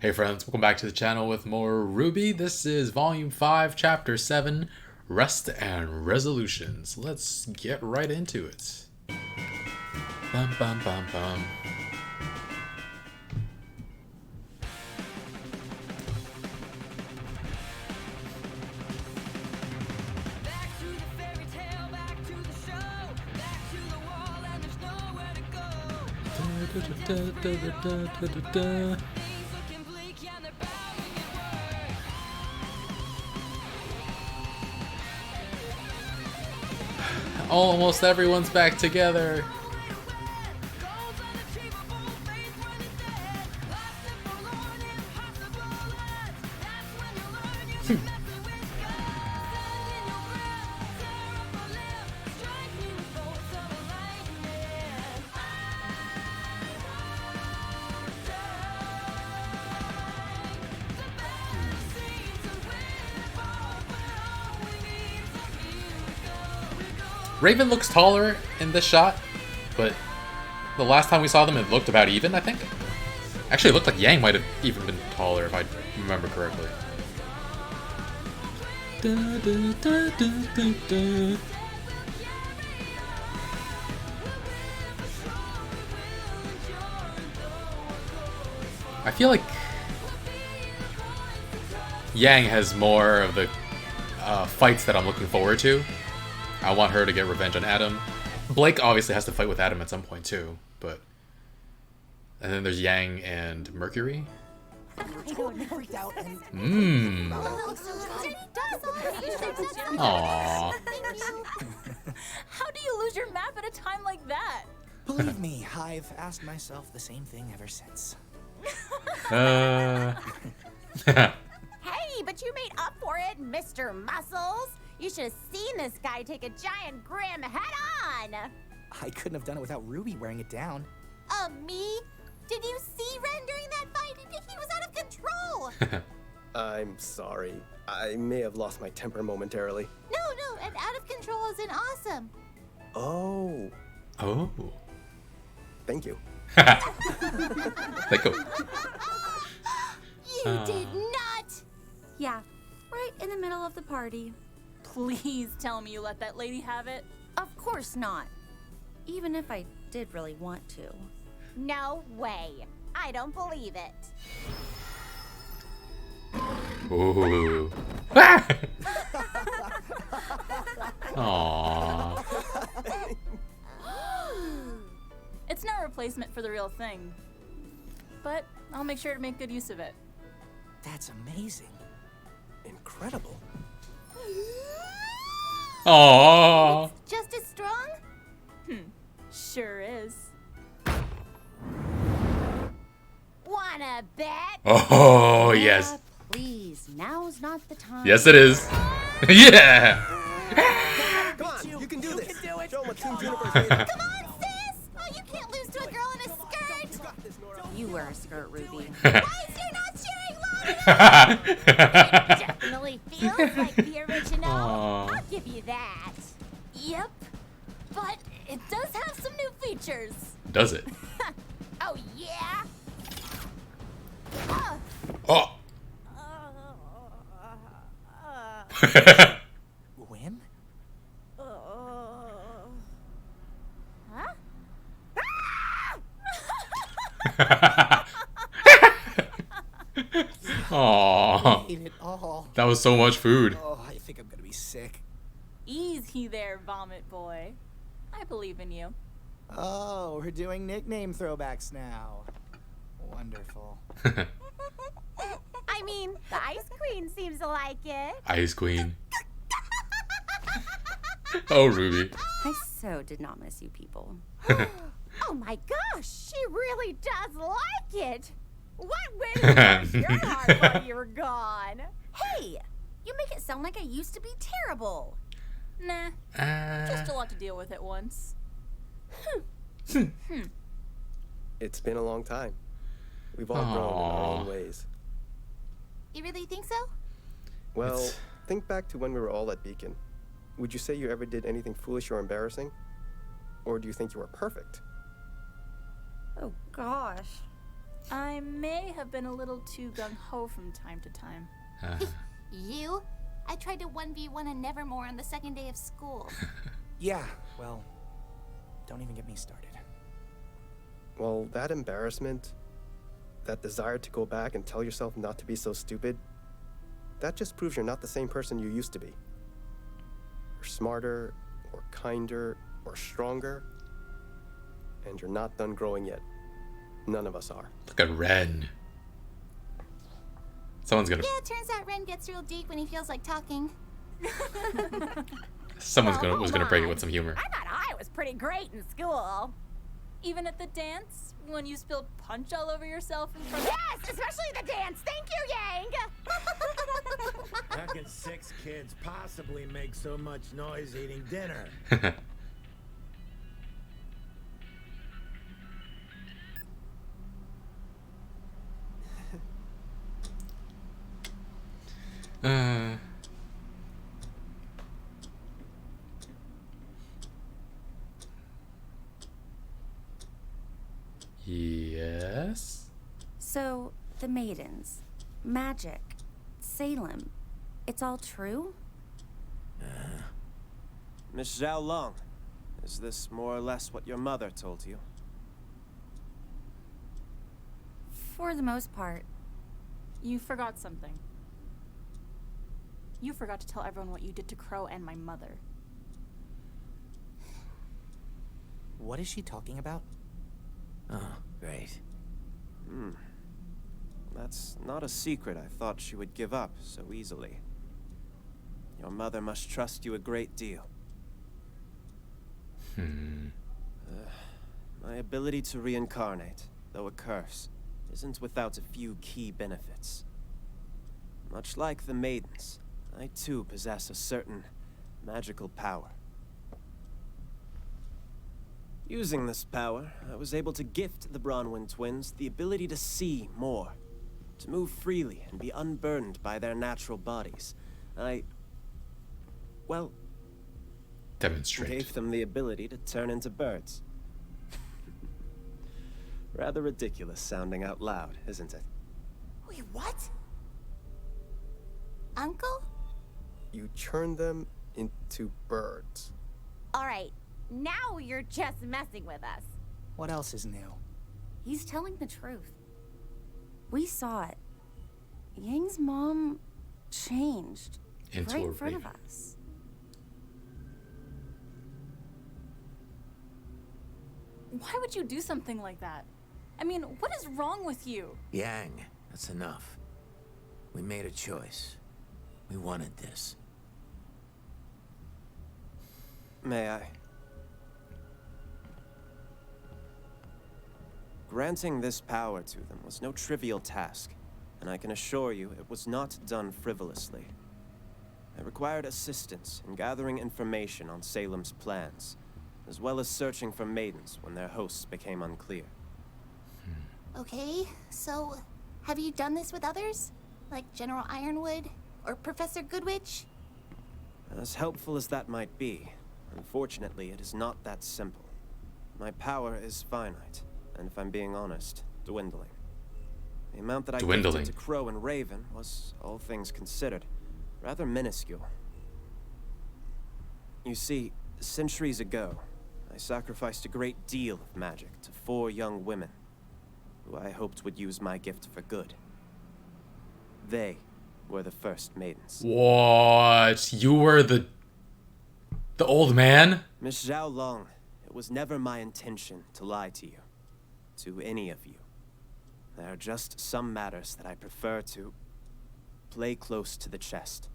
Hey friends, welcome back to the channel with more RWBY. This is Volume 5, Chapter 7, Rest and Resolutions. Let's get right into it. Bum bum bum bum. Almost everyone's back together. Raven looks taller in this shot, but the last time we saw them it looked about even, I think. Actually, it looked like Yang might have even been taller if I remember correctly. I feel like Yang has more of the fights that I'm looking forward to. I want her to get revenge on Adam. Blake obviously has to fight with Adam at some point too, but... And then there's Yang and Mercury. Mmm. Aww. How do you lose your map at a time like that? Believe me, I've asked myself the same thing ever since. Hey, but you made up for it, Mr. Muscles. You should have seen this guy take a giant Grim head-on! I couldn't have done it without Ruby wearing it down. Me? Did you see Ren during that fight? He was out of control! I'm sorry. I may have lost my temper momentarily. No, and out of control isn't awesome. Oh. Oh. Thank you. Thank you. You did not! Yeah, right in the middle of the party. Please tell me you let that lady have it. Of course not. Even if I did really want to. No way. I don't believe it. Ooh. Aww. It's no replacement for the real thing. But I'll make sure to make good use of it. That's amazing. Incredible. Aww. Just as strong? Sure is. Wanna bet? Oh, yes. Please, now's not the time. Yes, it is. Yeah. Come on, you can do this. do it. Show 'em what Team Juniper's made of. Come on, sis! Oh, you can't lose to a girl in a skirt! You wear a skirt, Ruby. Why is there not cheering loud enough? It definitely feels like the original. Aw. I'll give you that. Yep. But it does have some new features. Does it? Oh, yeah? Oh. Win? Huh? Aww. Ate it all. That was so much food. Oh, I think I'm gonna be sick. Easy there, vomit boy. I believe in you. Oh, we're doing nickname throwbacks now. Wonderful. I mean, the Ice Queen seems to like it. Ice Queen. Oh, Ruby. I so did not miss you people. Oh my gosh, she really does like it. What way to burst your heart while you were gone? Hey, you make it sound like I used to be terrible. Nah, just a lot to deal with at once. It's been a long time. We've all grown in our own Aw. ways. You really think so? Well, It's- think back to when we were all at Beacon. Would you say you ever did anything foolish or embarrassing? Or do you think you were perfect? Oh gosh. I may have been a little too gung-ho from time to time. You? I tried to 1v1 a Nevermore on the second day of school. Yeah, well, don't even get me started. Well, that embarrassment, that desire to go back and tell yourself not to be so stupid, that just proves you're not the same person you used to be. You're smarter, or kinder, or stronger, and you're not done growing yet. None of us are. Look at Ren. Someone's gonna. Yeah, it turns out Ren gets real deep when he feels like talking. Someone's Well, was hold gonna break it on. with some humor. I thought I was pretty great in school. Even at the dance, when you spilled punch all over yourself in front of... Yes, especially the dance. Thank you, Yang. How can 6 kids possibly make so much noise eating dinner? uh, yes. So, the maidens, magic, Salem, it's all true? Miss Zhao Long, is this more or less what your mother told you? For the most part. You forgot something. You forgot to tell everyone what you did to Crow and my mother. What is she talking about? Oh, great. That's not a secret I thought she would give up so easily. Your mother must trust you a great deal. My ability to reincarnate, though a curse, isn't without a few key benefits. Much like the maidens, I too possess a certain magical power. Using this power, I was able to gift the Bronwyn twins the ability to see more, to move freely and be unburdened by their natural bodies. Well, Demonstrate. gave them the ability to turn into birds. Rather ridiculous sounding out loud, isn't it? Wait, what? Uncle? You turn them into birds. All right, now you're just messing with us. What else is new? He's telling the truth. We saw it. Yang's mom changed Into right a in front of raven. us. Why would you do something like that? I mean, what is wrong with you? Yang, that's enough. We made a choice. We wanted this. May I? Granting this power to them was no trivial task, and I can assure you it was not done frivolously. I required assistance in gathering information on Salem's plans, as well as searching for maidens when their hosts became unclear. Okay, so have you done this with others? Like General Ironwood or Professor Goodwitch? As helpful as that might be, unfortunately it is not that simple. My power is finite, and if I'm being honest, dwindling. The amount that I gifted to Crow and Raven was, all things considered, rather minuscule. You see, centuries ago, I sacrificed a great deal of magic to 4 young women, who I hoped would use my gift for good. They were the first maidens. What? You were the old man? Miss Zhao Long, it was never my intention to lie to you. To any of you. There are just some matters that I prefer to play close to the chest.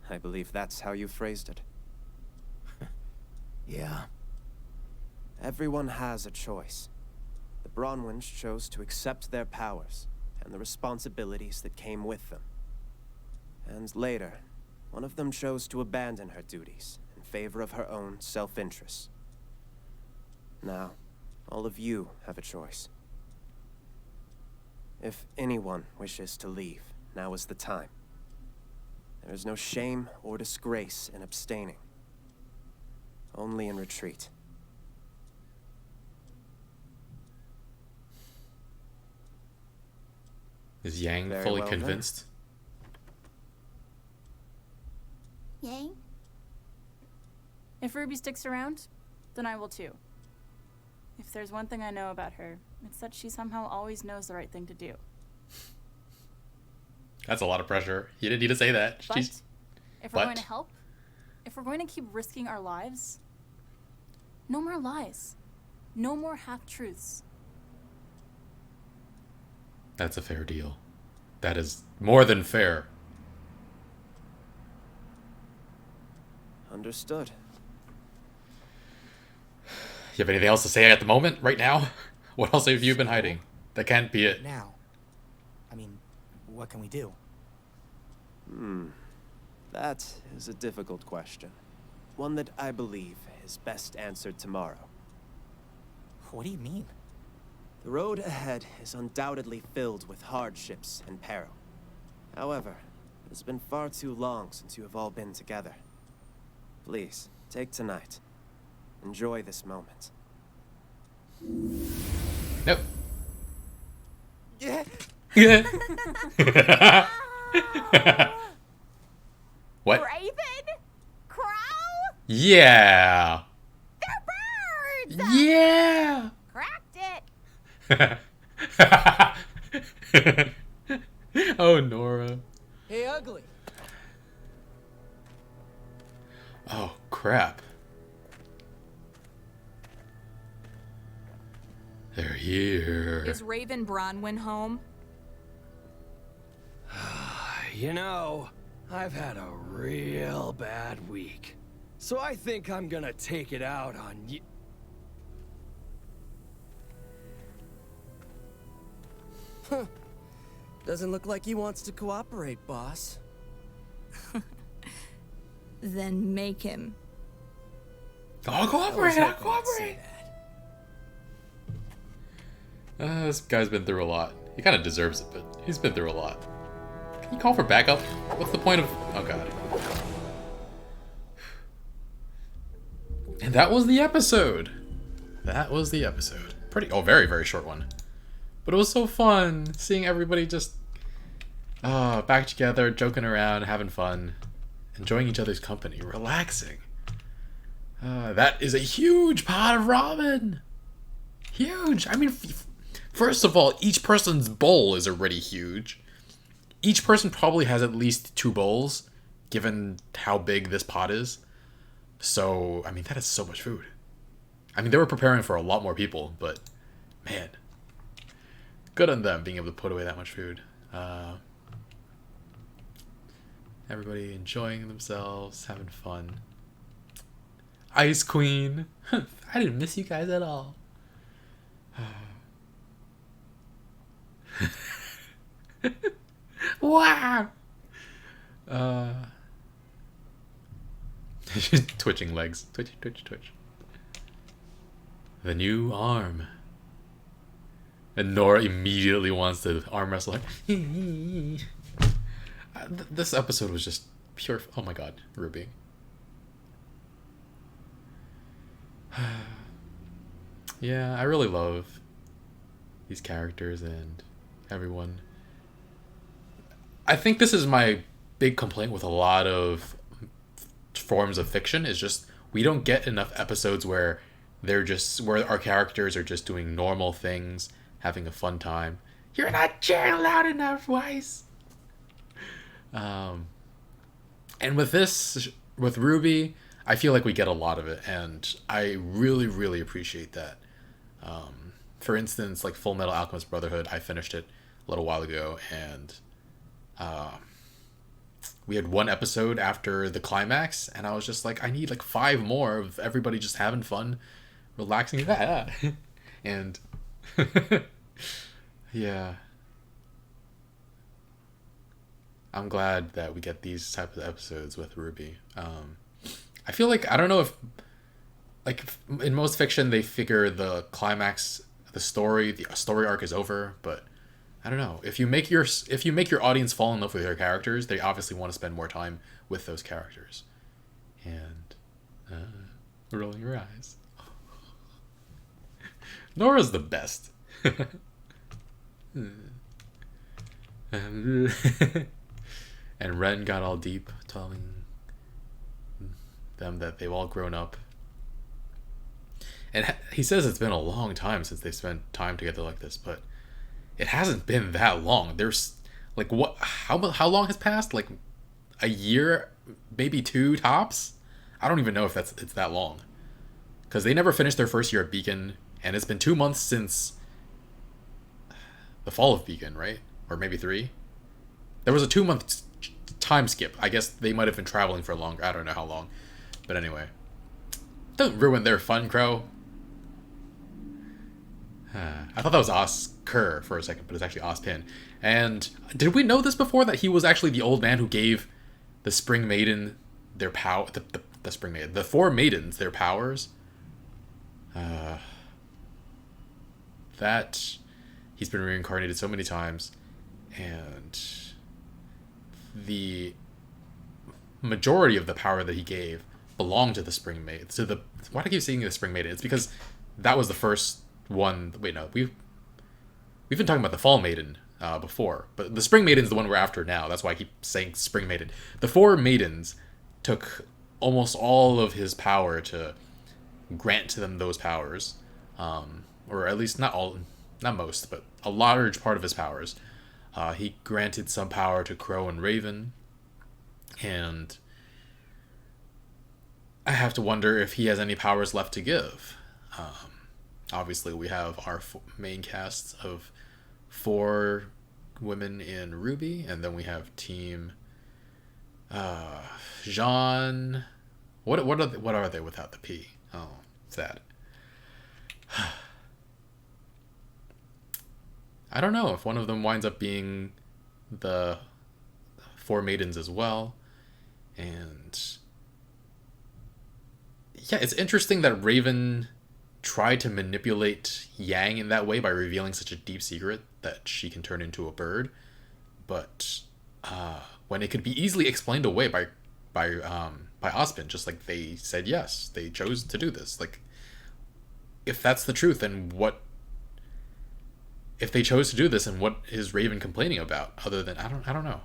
I believe that's how you phrased it. Yeah. Everyone has a choice. The Bronwyns chose to accept their powers and the responsibilities that came with them. And later, one of them chose to abandon her duties in favor of her own self-interest. Now, all of you have a choice. If anyone wishes to leave, now is the time. There is no shame or disgrace in abstaining. Only in retreat. Is Yang Very fully well then. convinced? Yang? If Ruby sticks around, then I will too. If there's one thing I know about her, it's that she somehow always knows the right thing to do. That's a lot of pressure. You didn't need to say that. But She's... if we're going to help, if we're going to keep risking our lives, no more lies. No more half-truths. That's a fair deal. That is more than fair. Understood. You have anything else to say at the moment, right now? What else have you been hiding? That can't be it. Now, I mean, what can we do? That is a difficult question. One that I believe is best answered tomorrow. What do you mean? The road ahead is undoubtedly filled with hardships and peril. However, it has been far too long since you have all been together. Please, take tonight. Enjoy this moment. Nope. Yeah. What? Raven? Crow? Yeah. They're birds! Yeah. Cracked it. Oh, Nora. Hey, ugly. Oh, crap. They're here. Is Raven Bronwyn home? You know, I've had a real bad week. So I think I'm gonna take it out on you. Huh. Doesn't look like he wants to cooperate, boss. Then make him. I'll cooperate, I'll cooperate. This guy's been through a lot. He kind of deserves it, but he's been through a lot. Can you call for backup? What's the point of... Oh, God. And that was the episode. That was the episode. Pretty... Oh, very, very short one. But it was so fun seeing everybody just... back together, joking around, having fun. Enjoying each other's company. Relaxing. That is a huge part of ramen. Huge. I mean... First of all, each person's bowl is already huge. Each person probably has at least 2 bowls, given how big this pot is. So, I mean, that is so much food. I mean, they were preparing for a lot more people, but, man. Good on them being able to put away that much food. Everybody enjoying themselves, having fun. Ice Queen. I didn't miss you guys at all. Wow. Twitching legs. Twitch, twitch, twitch. The new arm. And Nora immediately wants to arm wrestle her. This episode was just pure... Oh my god, Ruby. Yeah, I really love these characters and everyone. I think this is my big complaint with a lot of forms of fiction, is just we don't get enough episodes where where our characters are just doing normal things, having a fun time. You're not cheering loud enough, Weiss. And with RWBY, I feel like we get a lot of it, and I really, really appreciate that. For instance, like Full Metal Alchemist Brotherhood, I finished it a little while ago, and we had 1 episode after the climax, and I was just like, I need like 5 more of everybody just having fun, relaxing. And yeah, I'm glad that we get these types of episodes with RWBY. I feel like, I don't know if, like, in most fiction they figure the climax, the story arc is over, but I don't know. If you make your audience fall in love with your characters, they obviously want to spend more time with those characters. And rolling your eyes. Nora's the best. And Ren got all deep, telling them that they've all grown up. And he says it's been a long time since they spent time together like this, but it hasn't been that long. There's like what? How long has passed? Like a year, maybe 2 tops. I don't even know if it's that long, because they never finished their first year at Beacon, and it's been 2 months since the fall of Beacon, right? Or maybe 3. There was a 2-month time skip. I guess they might have been traveling for longer. I don't know how long, but anyway, don't ruin their fun, Crow. I thought that was Oscar for a second, but it's actually Ozpin. And did we know this before, that he was actually the old man who gave the Spring Maiden their power? The Spring Maiden, the 4 maidens, their powers. That he's been reincarnated so many times, and the majority of the power that he gave belonged to the Spring Maiden. Why do I keep saying the Spring Maiden? It's because that was the first one. Wait, no, we've been talking about the Fall Maiden before, but the Spring Maiden is the one we're after now. That's why I keep saying Spring Maiden. The 4 maidens took almost all of his power to grant to them those powers, or at least not most, but a large part of his powers. He granted some power to Crow and Raven, and I have to wonder if he has any powers left to give. Obviously, we have our main cast of 4 women in RWBY, and then we have Team Jean. What are they without the P? Oh, sad. I don't know if one of them winds up being the 4 maidens as well. And yeah, it's interesting that Raven tried to manipulate Yang in that way by revealing such a deep secret that she can turn into a bird. But when it could be easily explained away by Ozpin, just like they said yes, they chose to do this. Like, if that's the truth, then what? If they chose to do this, and what is Raven complaining about? Other than I don't know.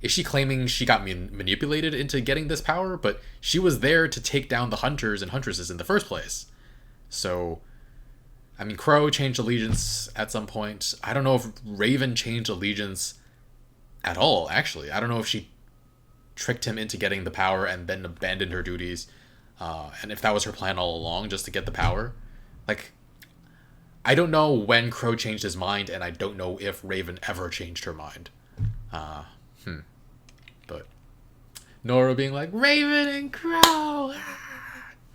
Is she claiming she got manipulated into getting this power? But she was there to take down the hunters and huntresses in the first place. So, I mean, Crow changed allegiance at some point. I don't know if Raven changed allegiance at all, actually. I don't know if she tricked him into getting the power and then abandoned her duties. And if that was her plan all along, just to get the power. Like, I don't know when Crow changed his mind, and I don't know if Raven ever changed her mind. But Nora being like, Raven and Crow!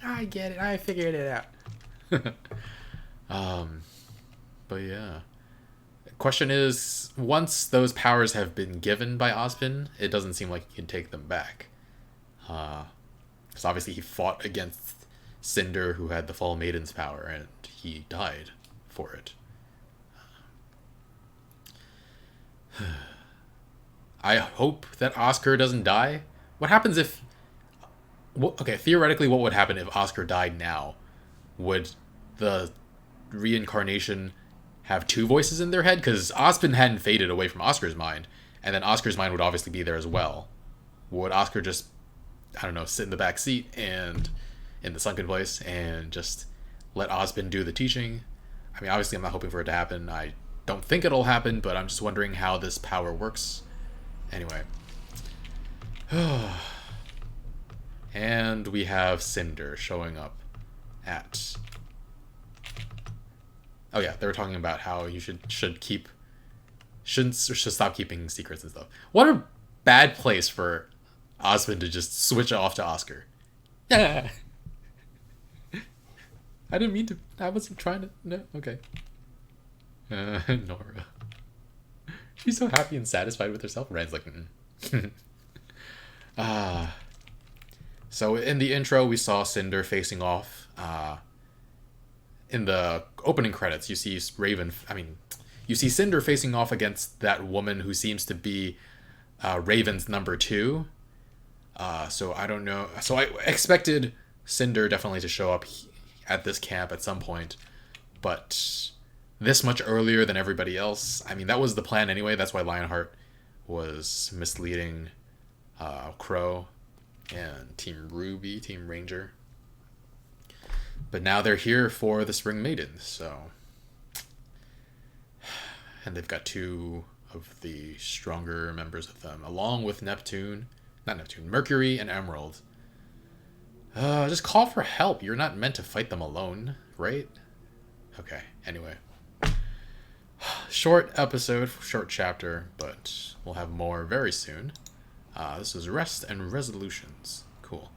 I get it. I figured it out. But yeah. Question is, once those powers have been given by Ozpin, it doesn't seem like he can take them back. Because obviously he fought against Cinder, who had the Fall Maiden's power, and he died for it. I hope that Oscar doesn't die. What happens if... Okay, theoretically, what would happen if Oscar died now? Would the reincarnation have 2 voices in their head? Because Ozpin hadn't faded away from Oscar's mind, and then Oscar's mind would obviously be there as well. Would Oscar just, I don't know, sit in the back seat and in the sunken place and just let Ozpin do the teaching? I mean, obviously I'm not hoping for it to happen. I don't think it'll happen, but I'm just wondering how this power works. Anyway. And we have Cinder showing up at... Oh yeah, they were talking about how you should stop keeping secrets and stuff. What a bad place for Ozpin to just switch off to Oscar. Yeah. I didn't mean to. I wasn't trying to. No, okay. Nora. She's so happy and satisfied with herself. Rand's like, So in the intro, we saw Cinder facing off. In the opening credits, you see you see Cinder facing off against that woman who seems to be Raven's number 2. So I don't know. So I expected Cinder definitely to show up at this camp at some point, but this much earlier than everybody else. I mean, that was the plan anyway. That's why Lionheart was misleading Crow and Team RWBY, Team Ranger. But now they're here for the Spring Maidens, so... And they've got 2 of the stronger members of them, along with Mercury and Emerald. Just call for help. You're not meant to fight them alone, right? Okay, anyway. Short episode, short chapter, but we'll have more very soon. This is Rest and Resolutions. Cool.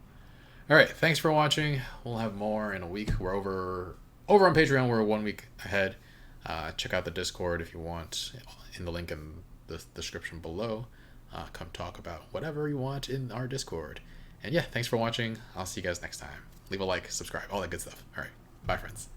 Alright, thanks for watching. We'll have more in a week. We're over on Patreon. We're 1 week ahead. Check out the Discord if you want, in the link in the description below. Come talk about whatever you want in our Discord. And yeah, thanks for watching. I'll see you guys next time. Leave a like, subscribe, all that good stuff. Alright, bye friends.